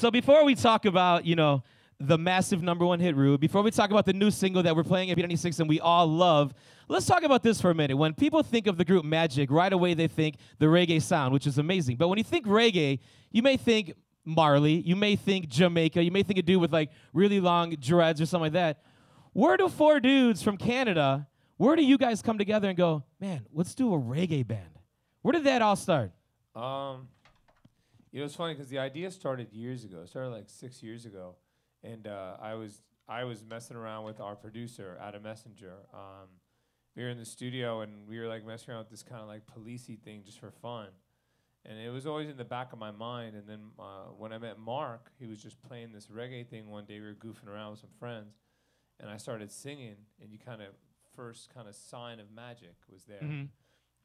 So before we talk about, the massive #1 hit, Rude, before we talk about the new single that we're playing at B96 and we all love, let's talk about this for a minute. When people think of the group Magic, right away they think the reggae sound, which is amazing. But when you think reggae, you may think Marley, you may think Jamaica, you may think a dude with like really long dreads or something like that. Where do 4 dudes from Canada, where do you guys come together and go, man, let's do a reggae band? Where did that all start? It's funny because the idea started years ago. It started like 6 years ago. And I was messing around with our producer, Adam Messenger. We were in the studio and we were like messing around with this kind of like policey thing just for fun. And it was always in the back of my mind. And then when I met Mark, he was just playing this reggae thing one day. We were goofing around with some friends. And I started singing, and you first sign of magic was there. Mm-hmm.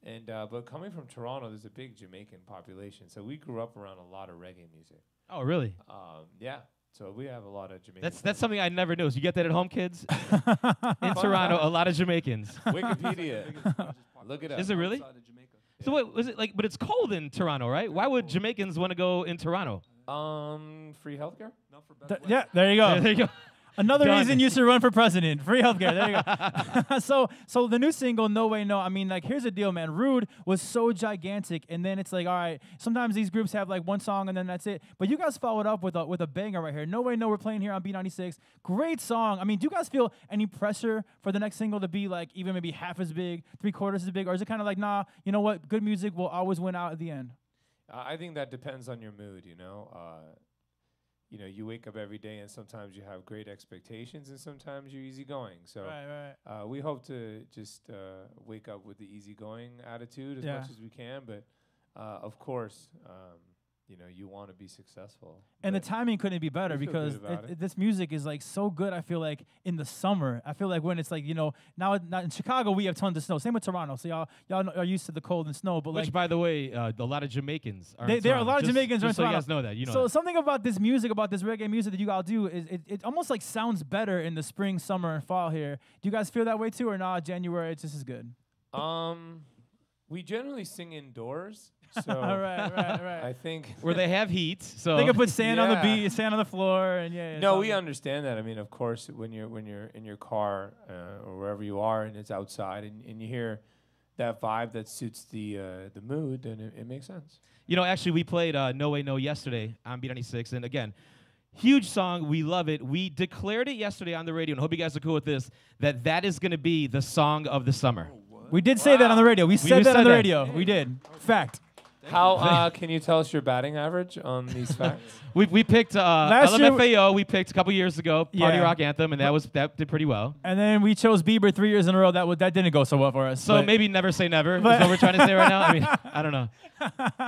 And but coming from Toronto, there's a big Jamaican population. So we grew up around a lot of reggae music. Oh, really? Yeah. So we have a lot of Jamaican. That's something I never knew. So you get that at home, kids? In Toronto, a lot of Jamaicans. Wikipedia. Look it up. Is it really? So what was it like? But it's cold in Toronto, right? Why would Jamaicans want to go in Toronto? Free healthcare? No, yeah, there you go. There you go. Another reason you should run for president. Free healthcare. There you go. So the new single, No Way No. I mean, like, here's the deal, man. Rude was so gigantic, and then it's like, all right, sometimes these groups have like one song and then that's it. But you guys followed up with a banger right here. No Way No, we're playing here on B96. Great song. I mean, do you guys feel any pressure for the next single to be like even maybe half as big, 3/4 as big, or is it kind of like, nah, you know what? Good music will always win out at the end. I think that depends on your mood. You wake up every day and sometimes you have great expectations and sometimes you're easygoing. So we hope to just wake up with the easygoing attitude as much as we can. But of course, you want to be successful. And the timing couldn't be better because this music is like so good. I feel like in the summer, I feel like when it's like, now in Chicago, we have tons of snow. Same with Toronto. So y'all are used to the cold and snow. But which, by the way, a lot of Jamaicans are there are a lot of Jamaicans in Toronto. So you guys know that. So something about this music, about this reggae music that you all do, is it almost like sounds better in the spring, summer, and fall here. Do you guys feel that way too, or not? January, it's just as good? We generally sing indoors. So right. I think where they have heat, so they can put sand on the beat, sand on the floor, and No, we understand that. I mean, of course, when you're in your car or wherever you are, and it's outside, and you hear that vibe that suits the mood, then it makes sense. Actually, we played No Way No yesterday on B96, and again, huge song. We love it. We declared it yesterday on the radio, and I hope you guys are cool with this. That is going to be the song of the summer. We did say that on the radio. We said that on the radio. We did. Fact. How can you tell us your batting average on these facts? We picked LMFAO. We picked a couple years ago, Party Rock Anthem, and that did pretty well. And then we chose Bieber 3 years in a row. That didn't go so well for us. So maybe never say never is what we're trying to say right now. I mean, I don't know.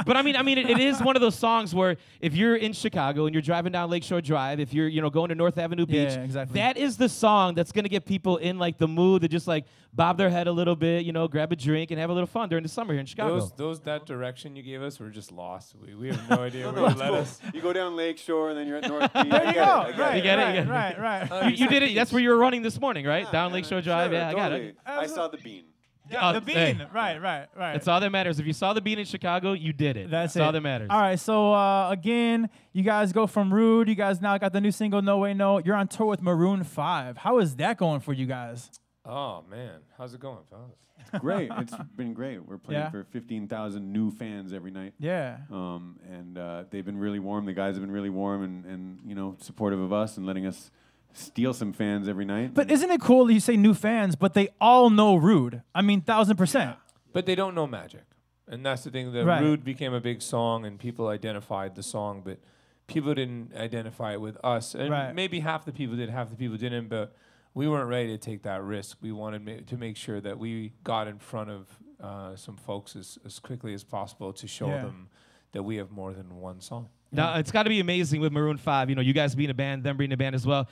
But I mean, it is one of those songs where if you're in Chicago and you're driving down Lakeshore Drive, if you're going to North Avenue Beach, that is the song that's gonna get people in like the mood to just like bob their head a little bit, grab a drink and have a little fun during the summer here in Chicago. That direction you gave us, we're just lost. We have no idea where you led us. You go down Lakeshore and then you're at North Beach. There you go. You get it. Right. You did it. That's where you were running this morning, right? Down Lakeshore Drive. Sure, I got it. I saw the bean. Yeah, the bean. Hey. Right. That's all that matters. If you saw the bean in Chicago, you did it. That's all that matters. All right, so again, you guys go from Rude. You guys now got the new single, No Way No. You're on tour with Maroon 5. How is that going for you guys? Oh, man. How's it going, fellas? Great. It's been great. We're playing for 15,000 new fans every night. Yeah. And they've been really warm. The guys have been really warm and supportive of us and letting us steal some fans every night. But isn't it cool that you say new fans, but they all know Rude? I mean, 1,000%. But they don't know Magic. And that's the thing. Rude became a big song, and people identified the song, but people didn't identify it with us. And maybe half the people did, half the people didn't, but we weren't ready to take that risk. We wanted to make sure that we got in front of some folks as quickly as possible to show them that we have more than one song. Now, it's got to be amazing with Maroon 5, you guys being a band, them being a band as well.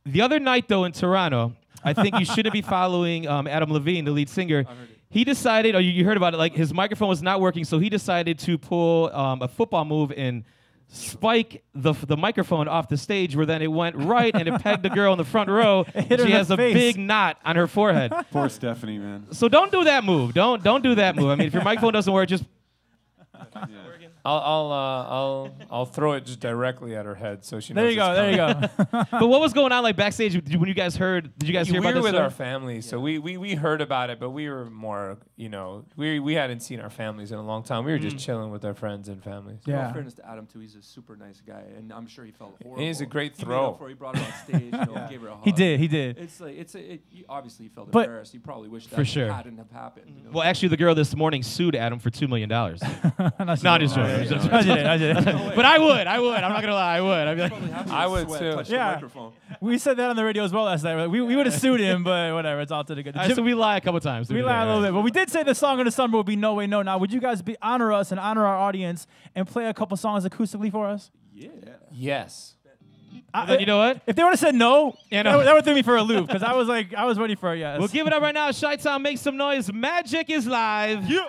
The other night, though, in Toronto, I think you shouldn't be following Adam Levine, the lead singer. He decided, you heard about it, like his microphone was not working, so he decided to pull a football move and spike the microphone off the stage, where then it went right and it pegged the girl in the front row. She has a big knot on her forehead. Poor Stephanie, man. So don't do that move. Don't do that move. I mean, if your microphone doesn't work, just... I'll throw it just directly at her head so she knows. There you go. There you go. But what was going on like backstage when you guys heard? Did you guys hear we about were this? with our family, so we heard about it, but we were more, we hadn't seen our families in a long time. We were just chilling with our friends and families. Yeah. In fairness to Adam too, he's a super nice guy, and I'm sure he felt horrible. He's a great He made throw. up for it. He brought her on stage, gave her a hug. He did. He did. It's like obviously he felt But- embarrassed. He probably wished that For sure. hadn't have happened. Well, actually, the girl this morning sued Adam for $2 million. No, No, I'm just joking. I did it. But I would. I'm not gonna lie. I would. I'd be like, Probably happy I his would sweat too. touched Yeah. the microphone. We said that on the radio as well last night. We would have sued him, but whatever. It's all to the good. so we lie a couple times. We lie a little bit, but we did say the song of the summer would be No Way No. Now, would you guys honor us and honor our audience and play a couple songs acoustically for us? Yeah. Yes. Then you know what? If they would have said no, Yeah, no. that would throw me for a loop because I was ready for a yes. We'll give it up right now. Chi-Town, make some noise. Magic is live. Yeah.